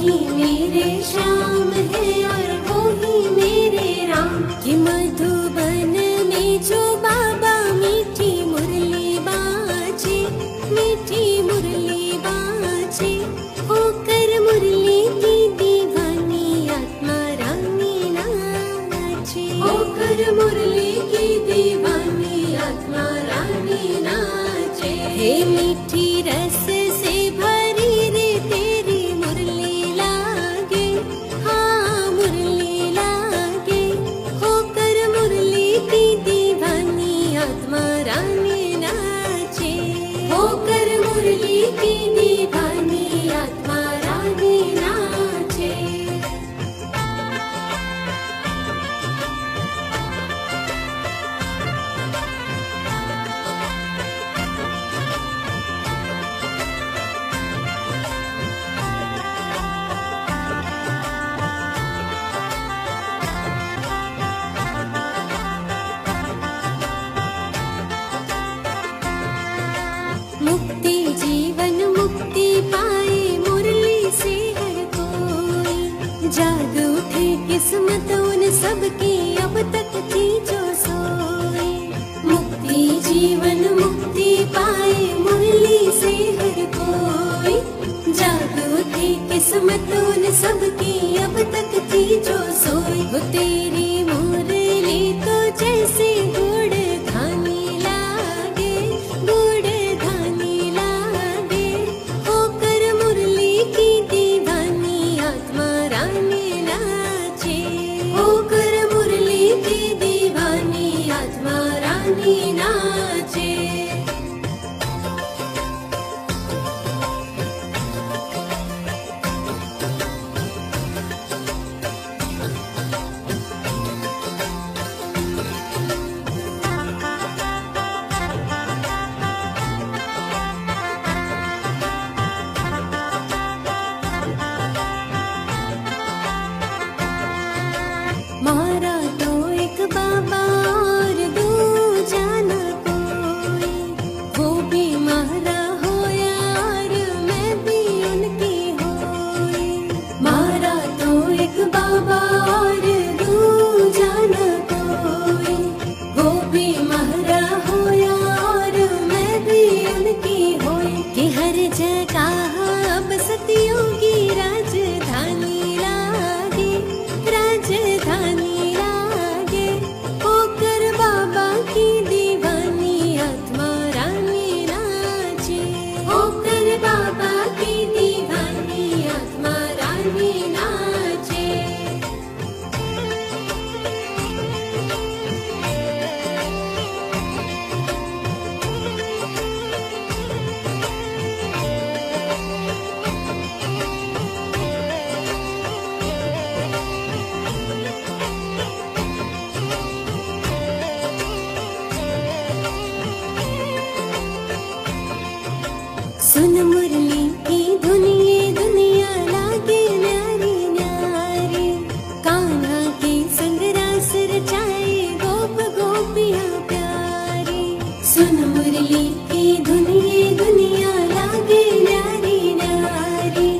ही मेरे श्याम है और वो ही मेरे राम। कि मधुबन में जो बाबा मीठी मुरली बाजे, मीठी मुरली बाजे, होकर मुरली की दीवानी आत्मा रानी नाचे, होकर मुरली की दीवानी आत्मा रानी नाचे। हे मीठी रस से भरी रे तेरी मुरली लागे, हाँ मुरली लागे, होकर मुरली की दीवानी आत्मा रानी नाचे, होकर मुरली की दीवानी आत्मा रानी नाचे। मुक्ति जीवन मुक्ति पाए मुरली से हर कोई, जाग उठे किस्मत उन सबकी अब तक थी जो सोई। मुक्ति जीवन मुक्ति पाए मुरली से हर कोई, जाग उठे किस्मत उन सबकी अब तक थी जो सोई। वो तेरी मुरली तो जैसे गुड़ धानी लागे, गुड़ धानी लागे, होकर मुरली की दीवानी आत्मा रानी नाचे, होकर मुरली की दीवानी आत्मा रानी नाचे। मारा तो एक बाबा और दूजा न कोई, वो भी मारा हो यार मैं भी उनकी होई। मारा तो एक बाबा और दूजा न कोई, वो भी मारा हो यार मैं भी उनकी होई। कि हर जगह अब सतियों की राजधानी लागे, राजधानी लागे, होकर बाबा की दीवानी आत्मा रानी नाचे, होकर बाबा की दीवानी आत्मा रानी नाचे। सुन मुरली की धुन ये दुनिया लागे न्यारी न्यारी, कान्हा के संग रास रचाए गोप गोपियाँ प्यारी। सुन मुरली की धुन ये दुनिया लागे न्यारी न्यारी,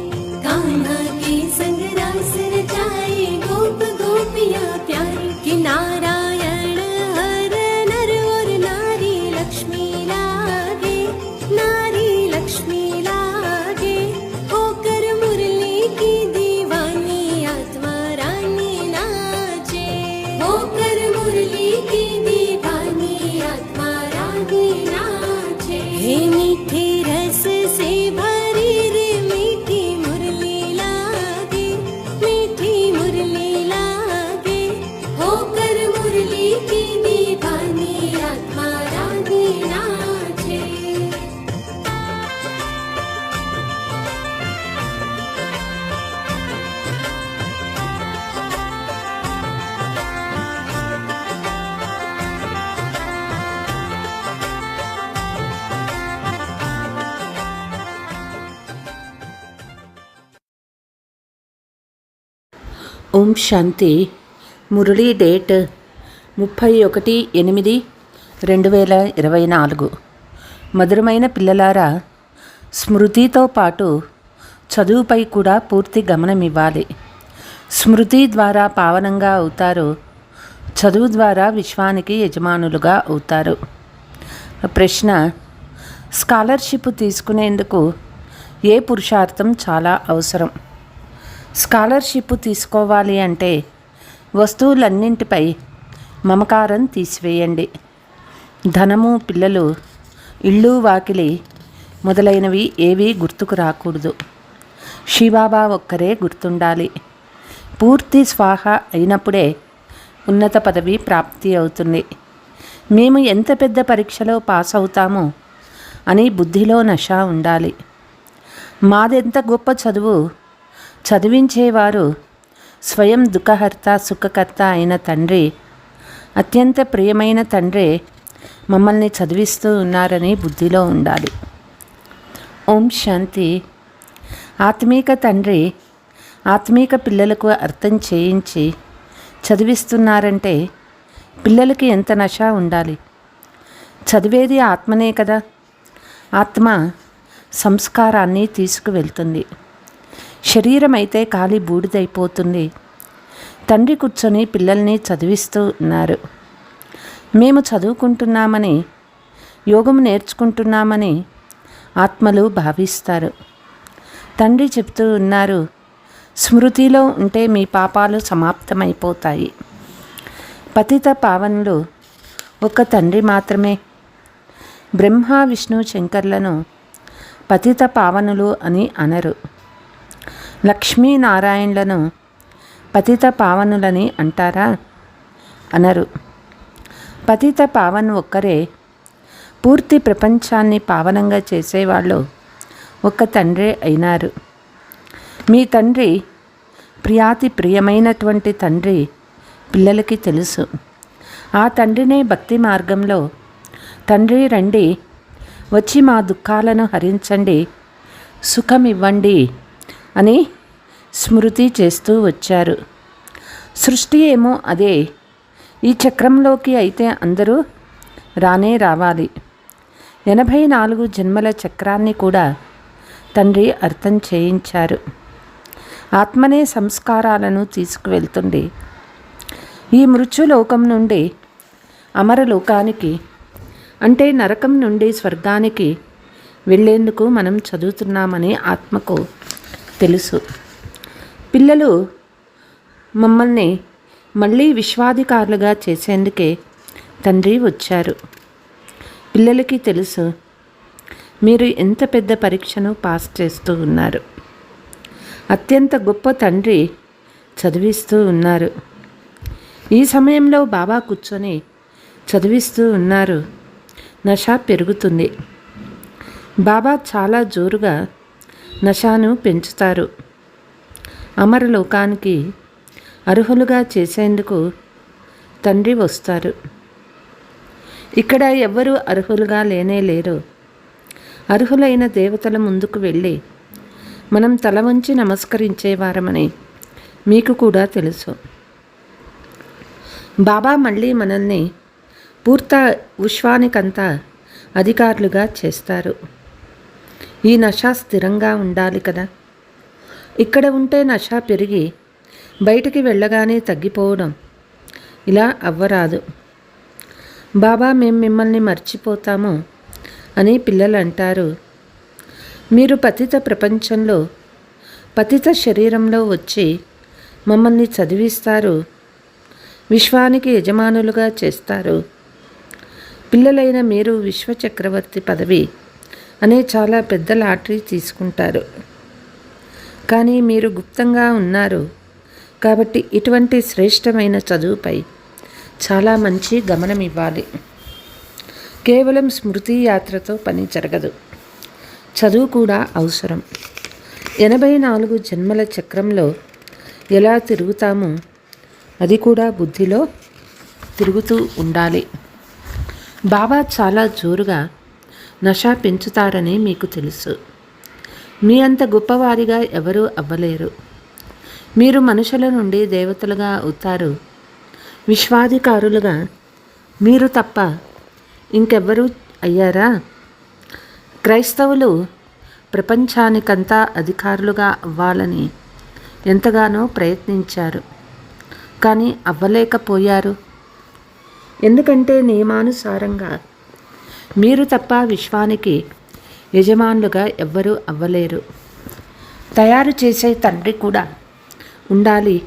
कान्हा के संग रास रचाए गोप गोपियाँ प्यारी। कि नारायण हर नर और नारी लक्ष्मी लागे, नारी लक्ष्मी लागे, होकर मुरली की दीवानी आत्मा रानी नाचे, होकर मुरली की दीवानी आत्मा रानी नाचे। हे मीठे रस से भरी रे मीठी मुरली लागे, मीठी मुरली लागे, होकर मुरली की दीवानी आत्मा रानी नाचे। ఓం శాంతి. మురళీ డేట్ 31/8/2024. మధురమైన పిల్లలారా, స్మృతితో పాటు చదువుపై కూడా పూర్తి గమనం ఇవ్వాలి. స్మృతి ద్వారా పావనంగా అవుతారు, చదువు ద్వారా విశ్వానికి యజమానులుగా అవుతారు. ప్రశ్న: స్కాలర్షిప్ తీసుకునేందుకు ఏ పురుషార్థం చాలా అవసరం? స్కాలర్షిప్ తీసుకోవాలి అంటే వస్తువులన్నింటిపై మమకారం తీసివేయండి. ధనము, పిల్లలు, ఇళ్ళు, వాకిలి మొదలైనవి ఏవీ గుర్తుకు రాకూడదు. శివబాబా ఒక్కరే గుర్తుండాలి. పూర్తి స్వాహ అయినప్పుడే ఉన్నత పదవి ప్రాప్తి అవుతుంది. మేము ఎంత పెద్ద పరీక్షలో పాస్ అవుతామో అని బుద్ధిలో నష ఉండాలి. మాదెంత గొప్ప చదువు, చదివించేవారు స్వయం దుఃఖహర్త సుఖకర్త అయిన తండ్రి, అత్యంత ప్రియమైన తండ్రి మమ్మల్ని చదివిస్తూ ఉన్నారని బుద్ధిలో ఉండాలి. ఓం శాంతి. ఆత్మీక తండ్రి ఆత్మీక పిల్లలకు అర్థం చేయించి చదివిస్తున్నారంటే పిల్లలకి ఎంత నష ఉండాలి. చదివేది ఆత్మనే కదా. ఆత్మ సంస్కారాన్ని తీసుకువెళ్తుంది. శరీరం అయితే ఖాళీ బూడిదైపోతుంది. తండ్రి కూర్చొని పిల్లల్ని చదివిస్తూ ఉన్నారు. మేము చదువుకుంటున్నామని, యోగం నేర్చుకుంటున్నామని ఆత్మలు భావిస్తారు. తండ్రి చెప్తూ ఉన్నారు, స్మృతిలో ఉంటే మీ పాపాలు సమాప్తమైపోతాయి. పతిత పావనులు ఒక తండ్రి మాత్రమే. బ్రహ్మ, విష్ణు, శంకర్లను పతిత పావనులు అని అనరు. లక్ష్మీనారాయణలను పతిత పావనులని అంటారా? అనరు. పతిత పావన్ ఒక్కరే. పూర్తి ప్రపంచాన్ని పావనంగా చేసేవాళ్ళు ఒక్క తండ్రే అయినారు. మీ తండ్రి ప్రియాతి ప్రియమైనటువంటి తండ్రి పిల్లలకి తెలుసు. ఆ తండ్రినే భక్తి మార్గంలో తండ్రి రండి, వచ్చి మా దుఃఖాలను హరించండి, సుఖమివ్వండి అని స్మృతి చేస్తూ వచ్చారు. సృష్టి ఏమో అదే. ఈ చక్రంలోకి అయితే అందరూ రానే రావాలి. 84 జన్మల చక్రాన్ని కూడా తండ్రి అర్థం చేయించారు. ఆత్మనే సంస్కారాలను తీసుకువెళ్తుంది. ఈ మృత్యులోకం నుండి అమరలోకానికి, అంటే నరకం నుండి స్వర్గానికి వెళ్ళేందుకు మనం చదువుతున్నామని ఆత్మకు తెలుసు. పిల్లలు మమ్మల్ని మళ్ళీ విశ్వాధికారులుగా చేసేందుకే తండ్రి వచ్చారు. పిల్లలకి తెలుసు మీరు ఎంత పెద్ద పరీక్షను పాస్ చేస్తూ ఉన్నారు. అత్యంత గొప్ప తండ్రి చదివిస్తూ ఉన్నారు. ఈ సమయంలో బాబా కూర్చొని చదివిస్తూ ఉన్నారు. నష పెరుగుతుంది. బాబా చాలా జోరుగా నషాను పెంచుతారు. అమరలోకానికి అర్హులుగా చేసేందుకు తండ్రి వస్తారు. ఇక్కడ ఎవ్వరూ అర్హులుగా లేనే లేరు. అర్హులైన దేవతల ముందుకు వెళ్ళి మనం తల వంచి నమస్కరించేవారమని మీకు కూడా తెలుసు. బాబా మళ్ళీ మనల్ని పూర్త విశ్వానికంతా అధికారులుగా చేస్తారు. ఈ నష స్థిరంగా ఉండాలి కదా. ఇక్కడ ఉంటే నష పెరిగి బయటికి వెళ్ళగానే తగ్గిపోవడం ఇలా అవ్వరాదు. బాబా మేము మిమ్మల్ని మర్చిపోతాము అని పిల్లలు అంటారు. మీరు పతిత ప్రపంచంలో పతిత శరీరంలో వచ్చి మమ్మల్ని చదివిస్తారు, విశ్వానికి యజమానులుగా చేస్తారు. పిల్లలైన మీరు విశ్వచక్రవర్తి పదవి అనే చాలా పెద్ద లాటరీ తీసుకుంటారు. కానీ మీరు గుప్తంగా ఉన్నారు కాబట్టి ఇటువంటి శ్రేష్టమైన చదువుపై చాలా మంచి గమనం ఇవ్వాలి. కేవలం స్మృతి యాత్రతో పని జరగదు. చదువు కూడా అవసరం. 84 జన్మల చక్రంలో ఎలా తిరుగుతామో అది కూడా బుద్ధిలో తిరుగుతూ ఉండాలి. బాబా చాలా జోరుగా నష పెంచుతారని మీకు తెలుసు. మీ అంత గొప్పవారిగా ఎవరూ అవ్వలేరు. మీరు మనుషుల నుండి దేవతలుగా అవుతారు. విశ్వాధికారులుగా మీరు తప్ప ఇంకెవ్వరూ అయ్యారా? క్రైస్తవులు ప్రపంచానికంతా అధికారులుగా అవ్వాలని ఎంతగానో ప్రయత్నించారు. కానీ అవ్వలేకపోయారు. ఎందుకంటే నియమానుసారంగా మీరు తప్ప విశ్వానికి యజమానులుగా ఎవ్వరూ అవ్వలేరు. తయారు చేసే తండ్రి కూడా ఉండాలి.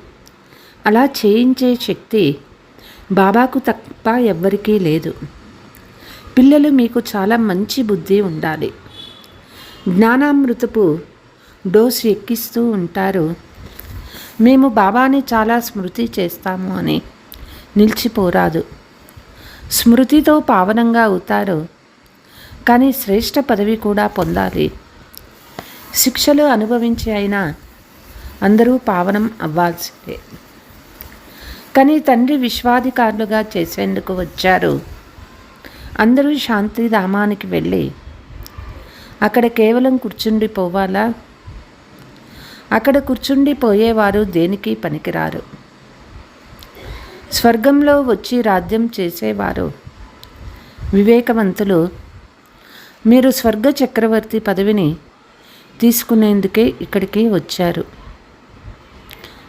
అలా చేయించే శక్తి బాబాకు తప్ప ఎవ్వరికీ లేదు. పిల్లలు మీకు చాలా మంచి బుద్ధి ఉండాలి. జ్ఞానామృతపు డోసు ఎక్కిస్తూ ఉంటారు. మేము బాబాని చాలా స్మృతి చేస్తాము అని నిలిచిపోరాదు. స్మృతితో పావనంగా అవుతారు. కానీ శ్రేష్ఠ పదవి కూడా పొందాలి. శిక్షలు అనుభవించి అయినా అందరూ పావనం అవ్వాల్సిందే. కానీ తండ్రి విశ్వాధికారులుగా చేసేందుకు వచ్చారు. అందరూ శాంతిధామానికి వెళ్ళి అక్కడ కేవలం కూర్చుండిపోవాలా? అక్కడ కూర్చుండిపోయేవారు దేనికి పనికిరారు. స్వర్గంలో వచ్చి రాజ్యం చేసేవారు వివేకవంతులు. మీరు స్వర్గ చక్రవర్తి పదవిని తీసుకునేందుకే ఇక్కడికి వచ్చారు.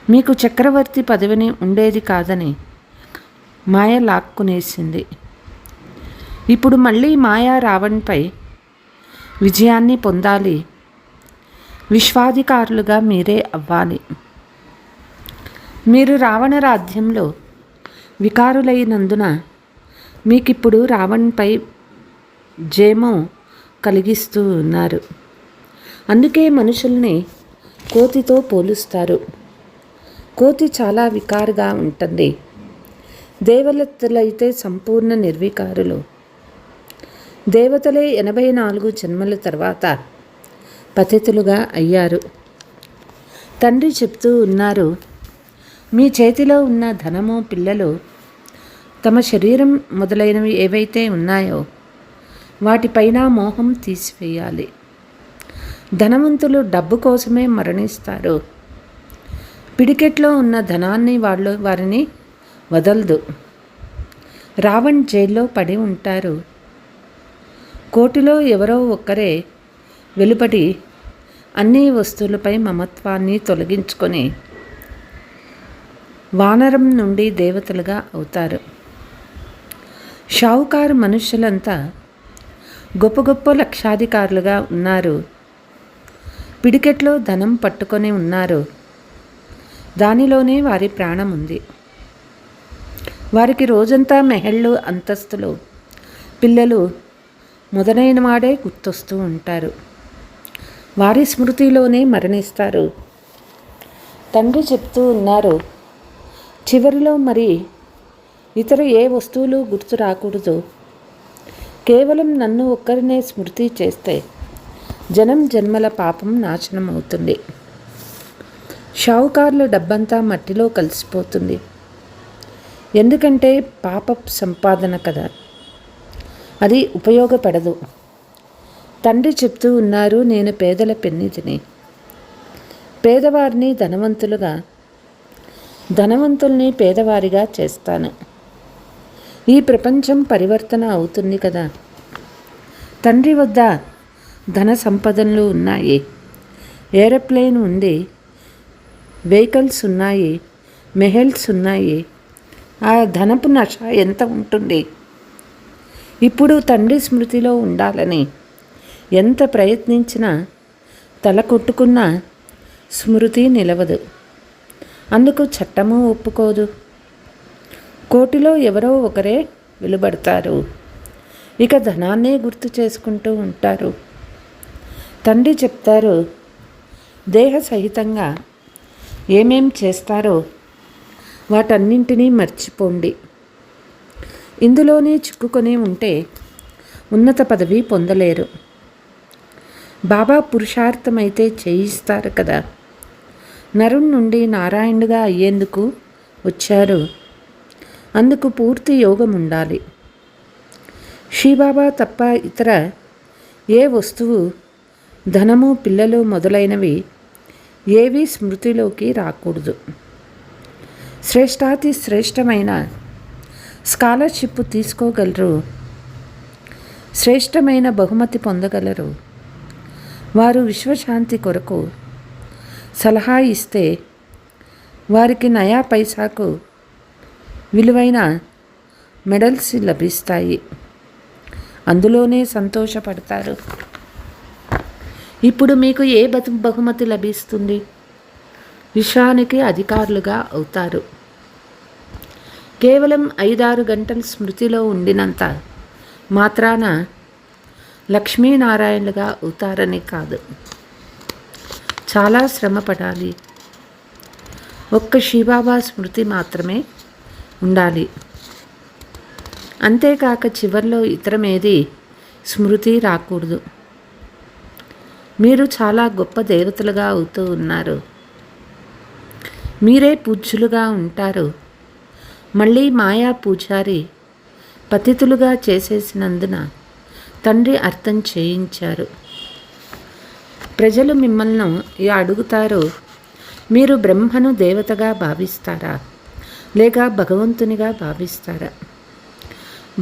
మీకు చక్రవర్తి పదవిని ఉండేది కాదని మాయ లాక్కునేసింది. ఇప్పుడు మళ్ళీ మాయా రావణ్పై విజయాన్ని పొందాలి. విశ్వాధికారులుగా మీరే అవ్వాలి. మీరు రావణ రాజ్యంలో వికారులైనందున మీకిప్పుడు రావణ్పై జయము కలిగిస్తూ ఉన్నారు. అందుకే మనుషుల్ని కోతితో పోలుస్తారు. కోతి చాలా వికారుగా ఉంటుంది. దేవతలైతే సంపూర్ణ నిర్వికారులు. దేవతలే 84 జన్మల తర్వాత పతితులుగా అయ్యారు. తండ్రి చెప్తూ ఉన్నారు, మీ చేతిలో ఉన్న ధనము, పిల్లలు, తమ శరీరం మొదలైనవి ఏవైతే ఉన్నాయో వాటిపైన మోహం తీసివేయాలి. ధనవంతులు డబ్బు కోసమే మరణిస్తారు. పిడికెట్లో ఉన్న ధనాన్ని వారిని వదలదు. రావణ్ జైల్లో పడి ఉంటారు. కోటిలో ఎవరో ఒక్కరే వెలుపడి అన్ని వస్తువులపై మమత్వాన్ని తొలగించుకొని వానరం నుండి దేవతలుగా అవుతారు. షావుకారు మనుష్యులంతా గొప్ప గొప్ప లక్షాధికారులుగా ఉన్నారు. పిడికెట్లో ధనం పట్టుకొని ఉన్నారు. దానిలోనే వారి ప్రాణం ఉంది. వారికి రోజంతా మెహళ్ళు, అంతస్తులు, పిల్లలు మొదలైన వాడే గుర్తొస్తూ ఉంటారు. వారి స్మృతిలోనే మరణిస్తారు. తండ్రి చెప్తూ ఉన్నారు, చివరిలో మరి ఇతర ఏ వస్తువులు గుర్తు రాకూడదు. కేవలం నన్ను ఒక్కరినే స్మృతి చేస్తే జన్మల పాపం నాశనం అవుతుంది. షావుకారుల డబ్బంతా మట్టిలో కలిసిపోతుంది. ఎందుకంటే పాప సంపాదన కదా, అది ఉపయోగపడదు. తండ్రి చెప్తూ ఉన్నారు, నేను పేదల పెన్నిధిని. పేదవారిని ధనవంతులుగా, ధనవంతుల్ని పేదవారిగా చేస్తాను. ఈ ప్రపంచం పరివర్తన అవుతుంది కదా. తండ్రి వద్ద ధన సంపదనలు ఉన్నాయి. ఏరోప్లేన్ ఉంది, వెహికల్స్ ఉన్నాయి, మెహల్స్ ఉన్నాయి. ఆ ధనపు నష ఎంత ఉంటుంది? ఇప్పుడు తండ్రి స్మృతిలో ఉండాలని ఎంత ప్రయత్నించినా తల కొట్టుకున్నా స్మృతి నిలవదు. అందుకు చట్టము ఒప్పుకోదు. కోటిలో ఎవరో ఒకరే వెలువడతారు. ఇక ధనాన్నే గుర్తు చేసుకుంటూ ఉంటారు. తండ్రి చెప్తారు, దేహ సహితంగా ఏమేం చేస్తారో వాటన్నింటినీ మర్చిపోండి. ఇందులోనే చిక్కుకొని ఉంటే ఉన్నత పదవి పొందలేరు. బాబా పురుషార్థమైతే చేయిస్తారు కదా. నరుని నుండి నారాయణుడిగా అయ్యేందుకు వచ్చారు. అందుకు పూర్తి యోగం ఉండాలి. శ్రీబాబా తప్ప ఇతర ఏ వస్తువు, ధనము, పిల్లలు మొదలైనవి ఏవీ స్మృతిలోకి రాకూడదు. శ్రేష్టాతి శ్రేష్టమైన స్కాలర్షిప్ తీసుకోగలరు. శ్రేష్టమైన బహుమతి పొందగలరు. వారు విశ్వశాంతి కొరకు సలహా ఇస్తే వారికి నయా పైసాకు విలువైన మెడల్స్ లభిస్తాయి. అందులోనే సంతోషపడతారు. ఇప్పుడు మీకు ఏ బహుమతి లభిస్తుంది? విశ్వానికి అధికారులుగా అవుతారు. కేవలం 5-6 గంటలు స్మృతిలో ఉండినంత మాత్రాన లక్ష్మీనారాయణులుగా అవుతారని కాదు, చాలా శ్రమ పడాలి. ఒక్క శివబాబా స్మృతి మాత్రమే ఉండాలి. అంతేకాక చివర్లో ఇతరమేది స్మృతి రాకూడదు. మీరు చాలా గొప్ప దేవతలుగా అవుతూ ఉన్నారు. మీరే పూజ్యులుగా ఉంటారు. మళ్ళీ మాయా పూజారి పతితులుగా చేసేసినందున తండ్రి అర్థం చేయించారు. ప్రజలు మిమ్మల్ని అడుగుతారు, మీరు బ్రహ్మను దేవతగా భావిస్తారా లేక భగవంతునిగా భావిస్తారా?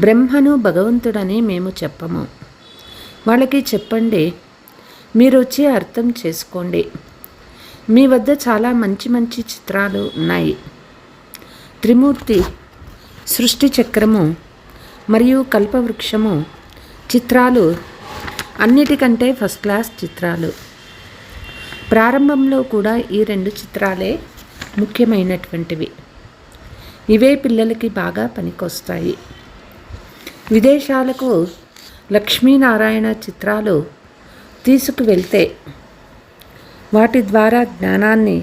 బ్రహ్మను భగవంతుడని మేము చెప్పము. వాళ్ళకి చెప్పండి, మీరు వచ్చి అర్థం చేసుకోండి. మీ వద్ద చాలా మంచి మంచి చిత్రాలు ఉన్నాయి. త్రిమూర్తి, సృష్టి చక్రము మరియు కల్పవృక్షము చిత్రాలు అన్నిటికంటే ఫస్ట్ క్లాస్ చిత్రాలు. ప్రారంభంలో కూడా ఈ 2 చిత్రాలే ముఖ్యమైనటువంటివి. ఇవే పిల్లలకి బాగా పనికొస్తాయి. విదేశాలకు లక్ష్మీనారాయణ చిత్రాలు తీసుకువెళ్తే వాటి ద్వారా జ్ఞానాన్ని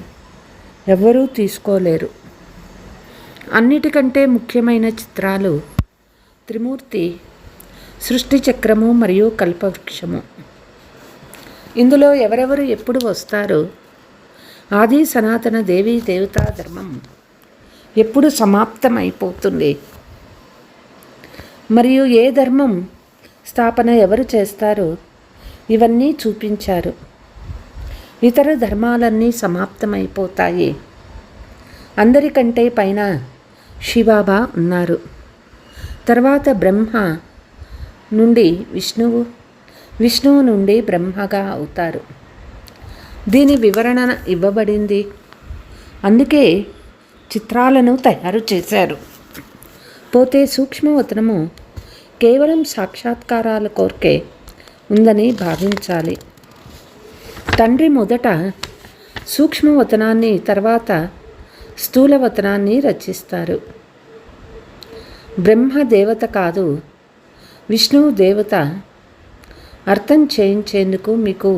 ఎవ్వరూ తీసుకోలేరు. అన్నిటికంటే ముఖ్యమైన చిత్రాలు త్రిమూర్తి, సృష్టి చక్రము మరియు కల్పవృక్షము. ఇందులో ఎవరెవరు ఎప్పుడు వస్తారో, ఆది సనాతన దేవీ దేవతా ధర్మం ఎప్పుడు సమాప్తమైపోతుంది, మరియు ఏ ధర్మం స్థాపన ఎవరు చేస్తారో ఇవన్నీ చూపించారు. ఇతర ధర్మాలన్నీ సమాప్తమైపోతాయి. అందరికంటే పైన శివబాబా ఉన్నారు. తర్వాత బ్రహ్మ నుండి విష్ణువు, విష్ణువు నుండి బ్రహ్మగా అవుతారు. దీని వివరణ ఇవ్వబడింది. అందుకే చిత్రాలను తయారు చేశారు. పోతే సూక్ష్మవతనము కేవలం సాక్షాత్కారాల కోరికే ఉందని భావించాలి. తండ్రి మొదట సూక్ష్మవతనాన్ని, తర్వాత స్థూలవతనాన్ని రచిస్తారు. బ్రహ్మ దేవత కాదు, విష్ణువు దేవత. అర్థం చేయించేందుకు మీకు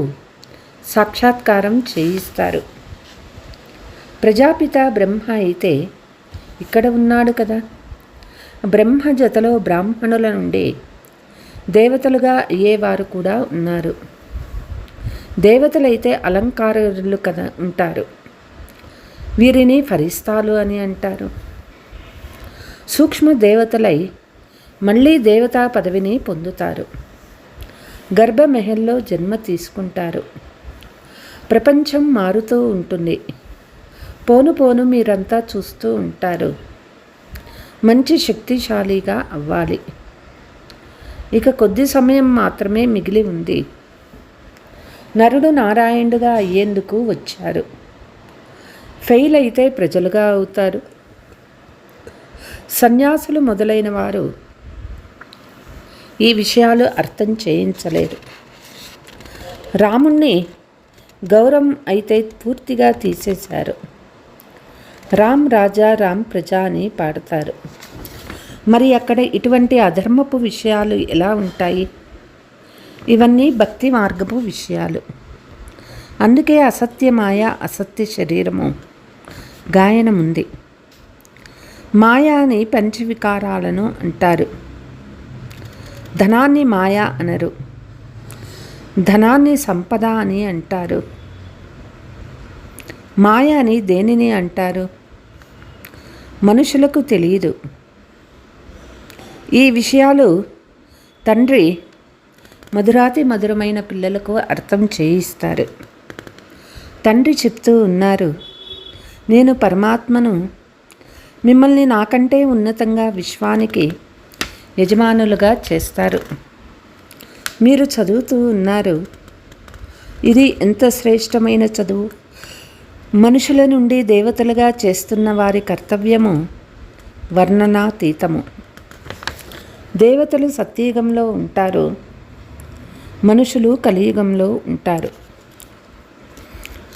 సాక్షాత్కారం చేయిస్తారు. ప్రజాపిత బ్రహ్మ అయితే ఇక్కడ ఉన్నాడు కదా. బ్రహ్మ జతలో బ్రాహ్మణుల నుండి దేవతలుగా అయ్యేవారు కూడా ఉన్నారు. దేవతలైతే అలంకారులు కదా ఉంటారు. వీరిని ఫరిస్తాలు అని అంటారు. సూక్ష్మ దేవతలై మళ్ళీ దేవతా పదవిని పొందుతారు. గర్భమెహల్లో జన్మ తీసుకుంటారు. ప్రపంచం మారుతూ ఉంటుంది. పోను పోను మీరంతా చూస్తూ ఉంటారు. మంచి శక్తిశాలిగా అవ్వాలి. ఇక కొద్ది సమయం మాత్రమే మిగిలి ఉంది. నరుడు నారాయణుడుగా అయ్యేందుకు వచ్చారు. ఫెయిల్ అయితే ప్రజలుగా అవుతారు. సన్యాసులు మొదలైన వారు ఈ విషయాలు అర్థం చేయించలేరు. రాముణ్ణి గౌరవం అయితే పూర్తిగా తీసేశారు. రామ్ రాజా రామ్ ప్రజా అని పాడతారు. మరి అక్కడ ఇటువంటి అధర్మపు విషయాలు ఎలా ఉంటాయి? ఇవన్నీ భక్తి మార్గపు విషయాలు. అందుకే అసత్యమాయ, అసత్య శరీరము గాయనముంది. మాయా అని పంచవికారాలను అంటారు. ధనాన్ని మాయా అనరు. ధనాన్ని సంపద అని అంటారు. మాయ అని దేనిని అంటారు? మనుషులకు తెలియదు. ఈ విషయాలు తండ్రి మధురాతి మధురమైన పిల్లలకు అర్థం చేయిస్తారు. తండ్రి చెప్తూ ఉన్నారు, నేను పరమాత్మను. మిమ్మల్ని నాకంటే ఉన్నతంగా విశ్వానికి యజమానులుగా చేస్తారు. మీరు చదువుతూ ఉన్నారు, ఇది ఎంత శ్రేష్టమైన చదువు! మనుషుల నుండి దేవతలుగా చేస్తున్న వారి కర్తవ్యము వర్ణనాతీతము. దేవతలు సత్యయుగంలో ఉంటారు, మనుషులు కలియుగంలో ఉంటారు.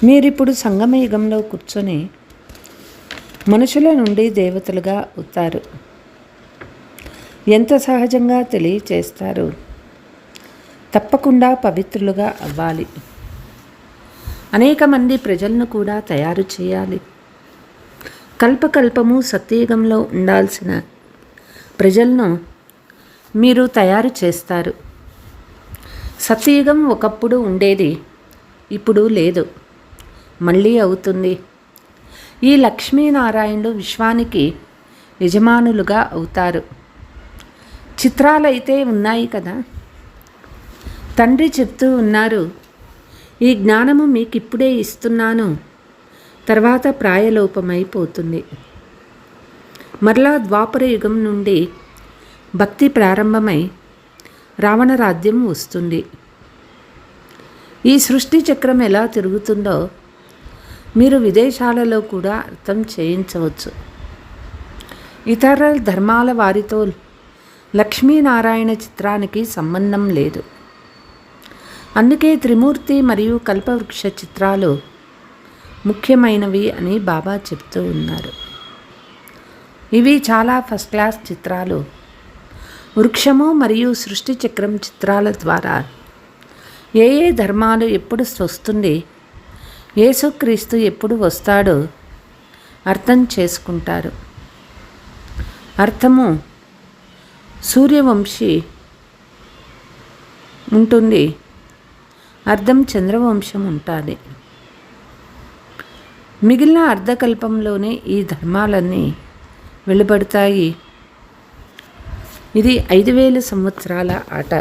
మీరిప్పుడు సంగమయుగంలో కూర్చొని మనుషుల నుండి దేవతలుగా అవుతారు. ఎంత సహజంగా తెలియచేస్తారు. తప్పకుండా పవిత్రులుగా అవ్వాలి. అనేక మంది ప్రజలను కూడా తయారు చేయాలి. కల్పకల్పము సత్యయుగంలో ఉండాల్సిన ప్రజలను మీరు తయారు చేస్తారు. సత్యయుగం ఒకప్పుడు ఉండేది, ఇప్పుడు లేదు, మళ్ళీ అవుతుంది. ఈ లక్ష్మీనారాయణులు విశ్వానికి యజమానులుగా అవుతారు. చిత్రాలైతే ఉన్నాయి కదా. తండ్రి చెప్తూ ఉన్నారు, ఈ జ్ఞానము మీకు ఇప్పుడే ఇస్తున్నాను, తర్వాత ప్రాయలోపమైపోతుంది. మరలా ద్వాపర యుగం నుండి భక్తి ప్రారంభమై రావణ రాజ్యం వస్తుంది. ఈ సృష్టి చక్రం ఎలా తిరుగుతుందో మీరు విదేశాలలో కూడా అర్థం చేయించవచ్చు. ఇతర ధర్మాల వారితో లక్ష్మీనారాయణ చిత్రానికి సంబంధం లేదు. అందుకే త్రిమూర్తి మరియు కల్పవృక్ష చిత్రాలు ముఖ్యమైనవి అని బాబా చెప్తూ ఉన్నారు. ఇవి చాలా ఫస్ట్ క్లాస్ చిత్రాలు. వృక్షము మరియు సృష్టి చక్రం చిత్రాల ద్వారా ఏ ఏ ధర్మాలు ఎప్పుడు వస్తుంది, యేసుక్రీస్తు ఎప్పుడు వస్తాడో అర్థం చేసుకుంటారు. అర్థము సూర్యవంశీ ఉంటుంది, అర్థం చంద్రవంశం ఉంటుంది. మిగిలిన అర్ధకల్పంలోనే ఈ ధర్మాలన్నీ వెలువడతాయి. ఇది 5000 సంవత్సరాల ఆట.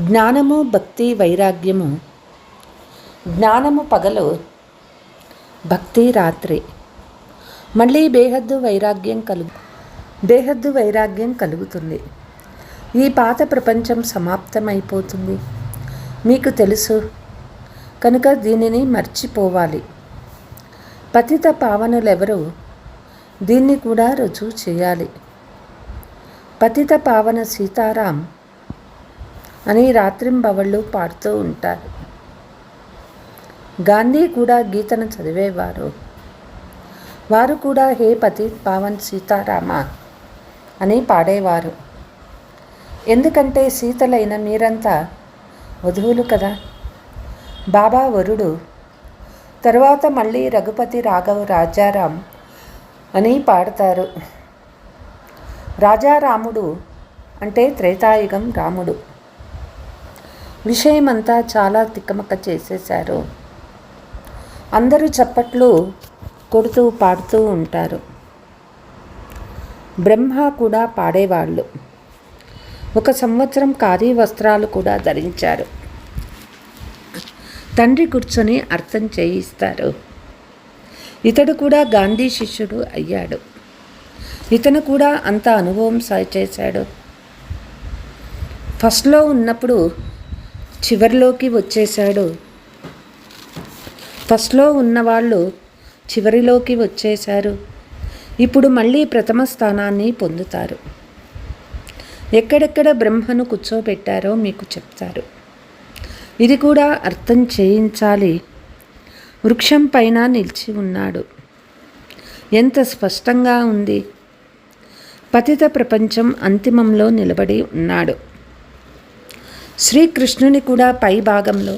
జ్ఞానము, భక్తి, వైరాగ్యము. జ్ఞానము పగలు, భక్తి రాత్రి. మళ్ళీ బేహద్దు వైరాగ్యం కలుగుతుంది. ఈ పాత ప్రపంచం సమాప్తమైపోతుంది. మీకు తెలుసు కనుక దీనిని మర్చిపోవాలి. పతిత పావనులెవరో దీన్ని కూడా రుజువు చేయాలి. పతిత పావన సీతారాం అని రాత్రింబవళ్ళు పాడుతూ ఉంటారు. గాంధీ కూడా గీతను చదివేవారు. వారు కూడా హే పతిత పావన్ సీతారామ అని పాడేవారు. ఎందుకంటే సీతలైన మీరంతా వధువులు కదా. బాబా వరుడు. తర్వాత మళ్ళీ రఘుపతి రాఘవ్ రాజారాం అని పాడతారు. రాజారాముడు అంటే త్రేతాయుగం రాముడు. విషయమంతా చాలా తిక్కమక్క చేసేశారు. అందరూ చప్పట్లు కొడుతూ పాడుతూ ఉంటారు. బ్రహ్మ కూడా పాడేవాళ్ళు. 1 సంవత్సరం ఖాదీ వస్త్రాలు కూడా ధరించారు. తండ్రి కూర్చొని అర్థం చేయిస్తారు. ఇతడు కూడా గాంధీ శిష్యుడు అయ్యాడు. ఇతను కూడా అంత అనుభవం చేశాడు. ఫస్ట్లో ఉన్నప్పుడు చివరిలోకి వచ్చేశాడు. ఫస్ట్లో ఉన్నవాళ్ళు చివరిలోకి వచ్చేశారు. ఇప్పుడు మళ్ళీ ప్రథమ స్థానాన్ని పొందుతారు. ఎక్కడెక్కడ బ్రహ్మను కూర్చోబెట్టారో మీకు చెప్తారు. ఇది కూడా అర్థం చేయించాలి. వృక్షం పైన నిలిచి ఉన్నాడు. ఎంత స్పష్టంగా ఉంది. పతిత ప్రపంచం అంతిమంలో నిలబడి ఉన్నాడు. శ్రీకృష్ణుని కూడా పై భాగంలో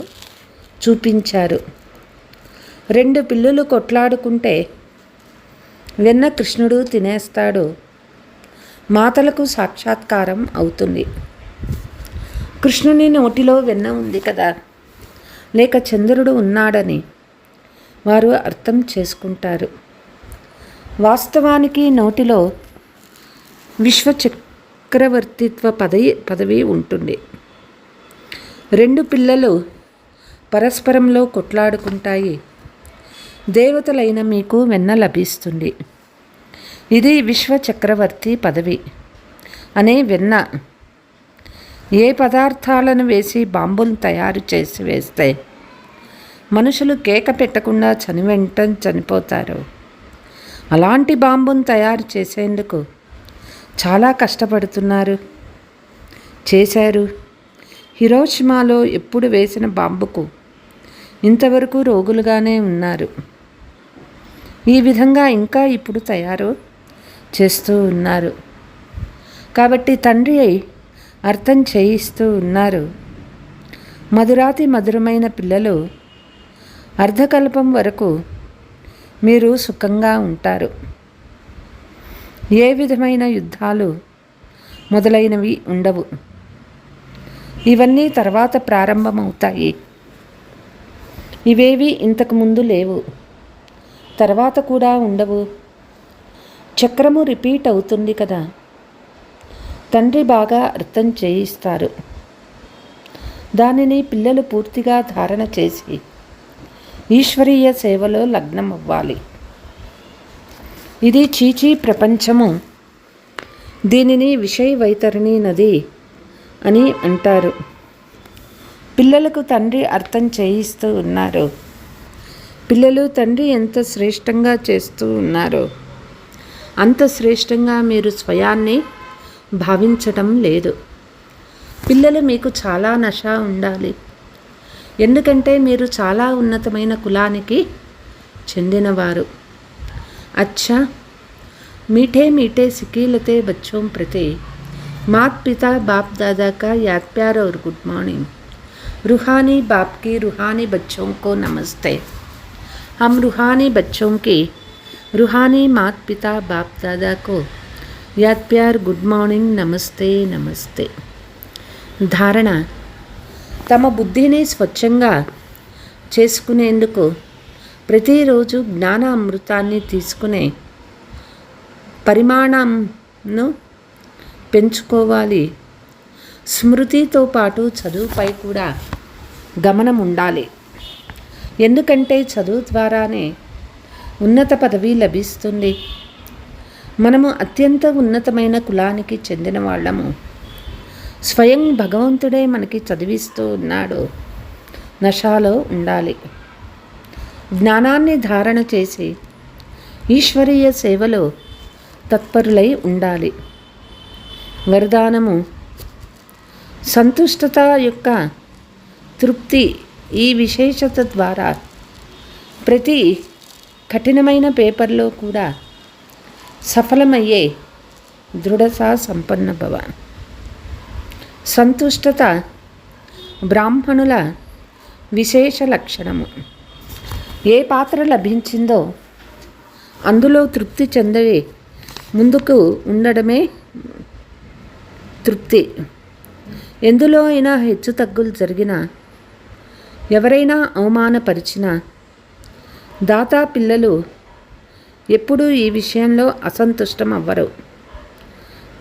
చూపించారు. 2 పిల్లులు కొట్లాడుకుంటే వెన్న కృష్ణుడు తినేస్తాడు. మాతలకు సాక్షాత్కారం అవుతుంది. కృష్ణుని నోటిలో వెన్న ఉంది కదా, లేక చంద్రుడు ఉన్నాడని వారు అర్థం చేసుకుంటారు. వాస్తవానికి నోటిలో విశ్వచక్రవర్తిత్వ పదవి ఉంటుంది. 2 పిల్లలు పరస్పరంలో కొట్లాడుకుంటాయి. దేవతలైన మీకు వెన్న లభిస్తుంది. ఇది విశ్వచక్రవర్తి పదవి అనే వెన్న. ఏ పదార్థాలను వేసి బాంబులు తయారు చేసి వేస్తే మనుషులు కేక పెట్టకుండా చనిపోతారు, అలాంటి బాంబును తయారు చేసేందుకు చాలా కష్టపడుతున్నారు, చేశారు. హిరోషిమాలో ఎప్పుడు వేసిన బాంబుకు ఇంతవరకు రోగులుగానే ఉన్నారు. ఈ విధంగా ఇంకా ఇప్పుడు తయారు చేస్తూ ఉన్నారు. కాబట్టి తండ్రి అర్థం చేయిస్తూ ఉన్నారు. మధురాతి మధురమైన పిల్లలు, అర్ధకల్పం వరకు మీరు సుఖంగా ఉంటారు. ఏ విధమైన యుద్ధాలు మొదలైనవి ఉండవు. ఇవన్నీ తర్వాత ప్రారంభమవుతాయి. ఇవేవి ఇంతకుముందు లేవు, తర్వాత కూడా ఉండవు. చక్రము రిపీట్ అవుతుంది కదా. తండ్రి బాగా అర్థం చేయిస్తారు. దానిని పిల్లలు పూర్తిగా ధారణ చేసి ఈశ్వరీయ సేవలో లగ్నం అవ్వాలి. ఇది చీచీ ప్రపంచము. దీనిని విషయ వైతరిణి నది అని అంటారు. పిల్లలకు తండ్రి అర్థం చేయిస్తూ ఉన్నారు. పిల్లలు తండ్రి ఎంత శ్రేష్టంగా చేస్తూ ఉన్నారో అంత శ్రేష్టంగా మీరు స్వయాన్ని భావించటం లేదు. పిల్లలు మీకు చాలా నష ఉండాలి. ఎందుకంటే మీరు చాలా ఉన్నతమైన కులానికి చెందినవారు. అచ్చా, మీఠే మీఠే సికీలతే బచ్చోం ప్రతి मात पिता बाप दादा का याद प्यार और गुड मॉर्निंग। रूहानी बाप की रूहानी बच्चों को नमस्ते। हम रूहानी बच्चों की रूहानी मात पिता बाप दादा को याद प्यार गुड మార్నింగ్ నమస్తే నమస్తే. ధారణ: తమ బుద్ధిని స్వచ్ఛంగా చేసుకునేందుకు ప్రతిరోజు జ్ఞాన అమృతాన్ని తీసుకునే పరిమాణంను పెంచుకోవాలి. స్మృతితో పాటు చదువుపై కూడా గమనం ఉండాలి. ఎందుకంటే చదువు ద్వారానే ఉన్నత పదవి లభిస్తుంది. మనము అత్యంత ఉన్నతమైన కులానికి చెందిన వాళ్ళము. స్వయం భగవంతుడే మనకి చదివిస్తూ ఉన్నాడు. నషాలో ఉండాలి. జ్ఞానాన్ని ధారణ చేసి ఈశ్వరీయ సేవలో తత్పరులై ఉండాలి. వరదానము: సంతుష్టత యొక్క తృప్తి. ఈ విశేషత ద్వారా ప్రతి కఠినమైన పేపర్లో కూడా సఫలమయ్యే దృఢతా సంపన్న భవ. సంతుష్టత బ్రాహ్మణుల విశేష లక్షణము. ఏ పాత్ర లభించిందో అందులో తృప్తి చెందే ముందుకు ఉండడమే తృప్తి. ఎందులో అయినా హెచ్చు తగ్గులు జరిగినా, ఎవరైనా అవమానపరిచినా దాతా పిల్లలు ఎప్పుడూ ఈ విషయంలో అసంతుష్టం అవ్వరు.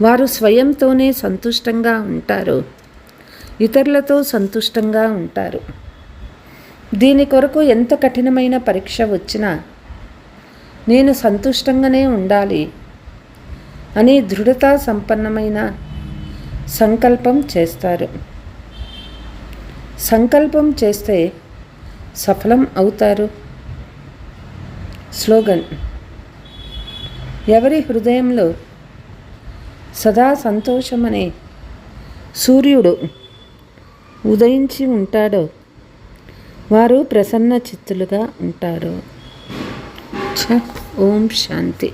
వారు స్వయంతోనే సంతుష్టంగా ఉంటారు, ఇతరులతో సంతుష్టంగా ఉంటారు. దీని కొరకు ఎంత కఠినమైన పరీక్ష వచ్చినా నేను సంతుష్టంగానే ఉండాలి అని దృఢతా సంపన్నమైన సంకల్పం చేస్తారు. సంకల్పం చేస్తే సఫలం అవుతారు. స్లోగన్: ఎవరి హృదయంలో సదా సంతోషమనే సూర్యుడు ఉదయించి ఉంటాడో వారు ప్రసన్న చిత్తులుగా ఉంటారు. ఓం శాంతి.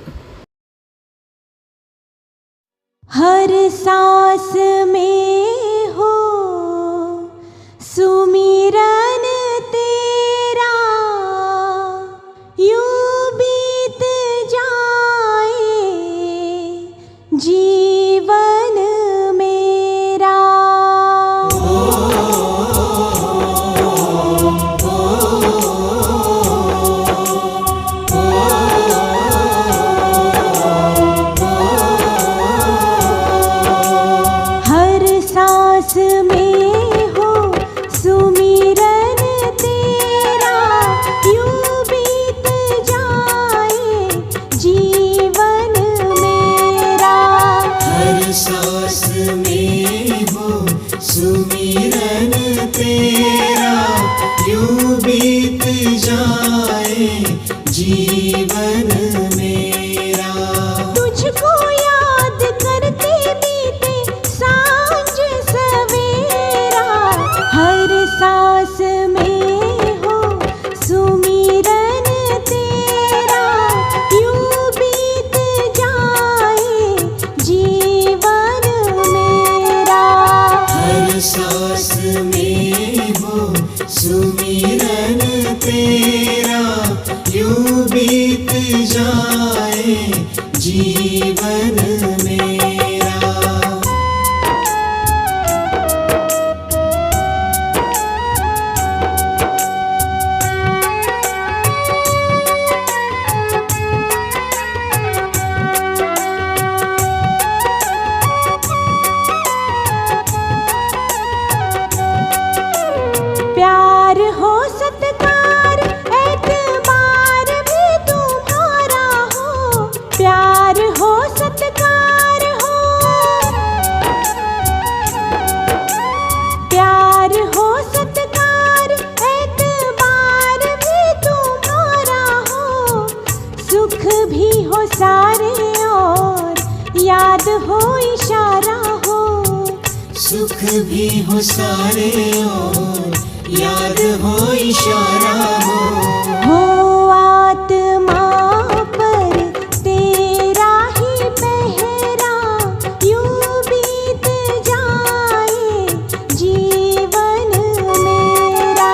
हर सांस में हो सुमिरन तेरा, यूं बीत जाए जीवन मेरा। हर जीवन मेरा। तुझको याद करते बीते सांझ सवेरा, हर सांस में हो सुमिरन तेरा, यूं बीत जाए जीवन मेरा। हर सांस में हो सुमिरन तेरा, यूं बीत जाए जीवन मेरा। प्यार हो सत्कार एतबार भी तुम्हारा हो, प्यार हो सत्कार हो, प्यार हो सत्कार एतबार भी तुम्हारा हो, सुख भी हो सारे और याद हो इशारा हो, सुख भी हो सारे और याद हो इशारा हो। आत्मा पर तेरा ही पहरा, यूं बीत जाए जीवन मेरा।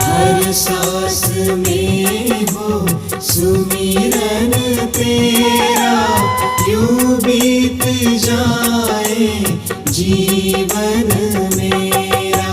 हर सांस में हो सुमिरन तेरा, यूं बीत जाए जीवन मेरा।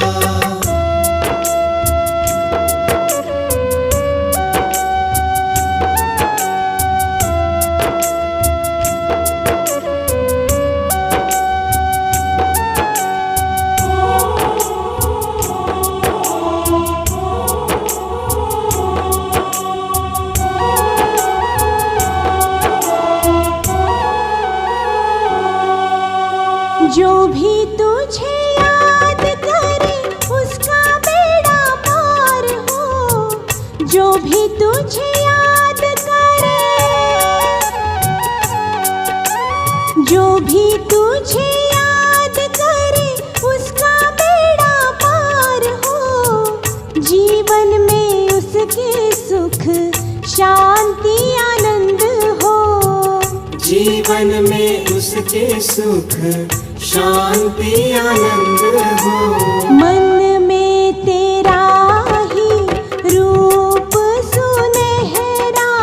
जो भी तुझे याद करे उसका बेड़ा पार हो, जो भी तुझे याद करे, जो भी तुझे याद करे उसका बेड़ा पार हो, जीवन में उसके सुख शांति आनंद हो, जीवन में उसके सुख शांति आनंद हो। मन में तेरा ही रूप सुनहरा,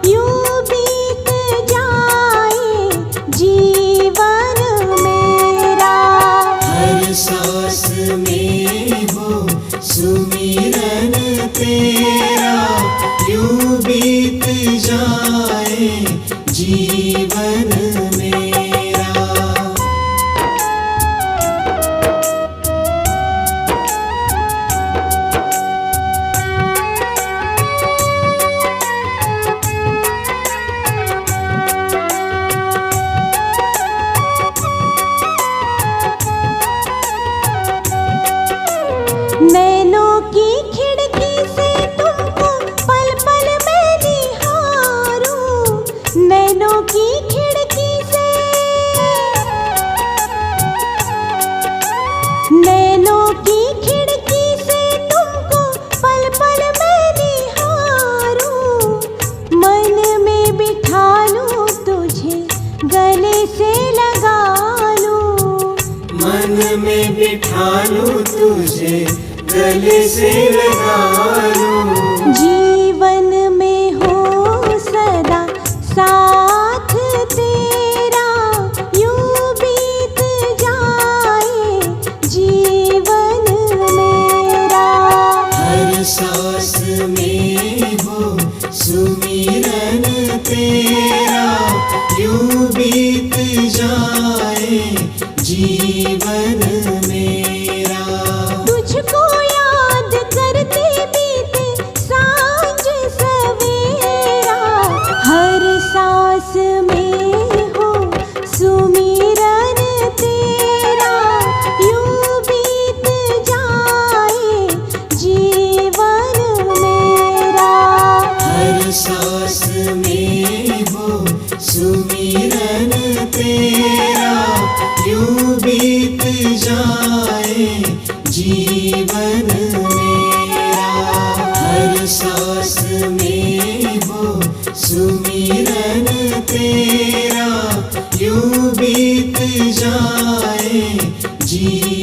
यूं बीत जाए जीवन मेरा। हर सांस में हो सुमिरन तेरा, यूं बीत जाए जीवन मेरा। नैनों की खिड़की से तुमको पल पल मैं निहारूं, नैनों की खिड़की से, नैनों की खिड़की से तुमको पल पल मैं निहारूं, मन में बिठा लूं तुझे गले से लगा लूं, मन में बिठा लूं तुझे गले से लगा लूं। जीवन में हो सदा साथ तेरा, यूं बीत जाए जीवन मेरा। हर सांस में हो सुमिरन तेरा, यूं बीत जाए जीवन मेरा। तुझको याद करते बीते सांझ सवेरा, हर सांस में हो सुमिरन तेरा, यूं बीत जाए जीवन मेरा। हर सांस में में हो सुमिरन तेरा, यूं बीत जाए जीवन मेरा। हर सांस में हो सुमिरन तेरा, यूं बीत जाए जीवन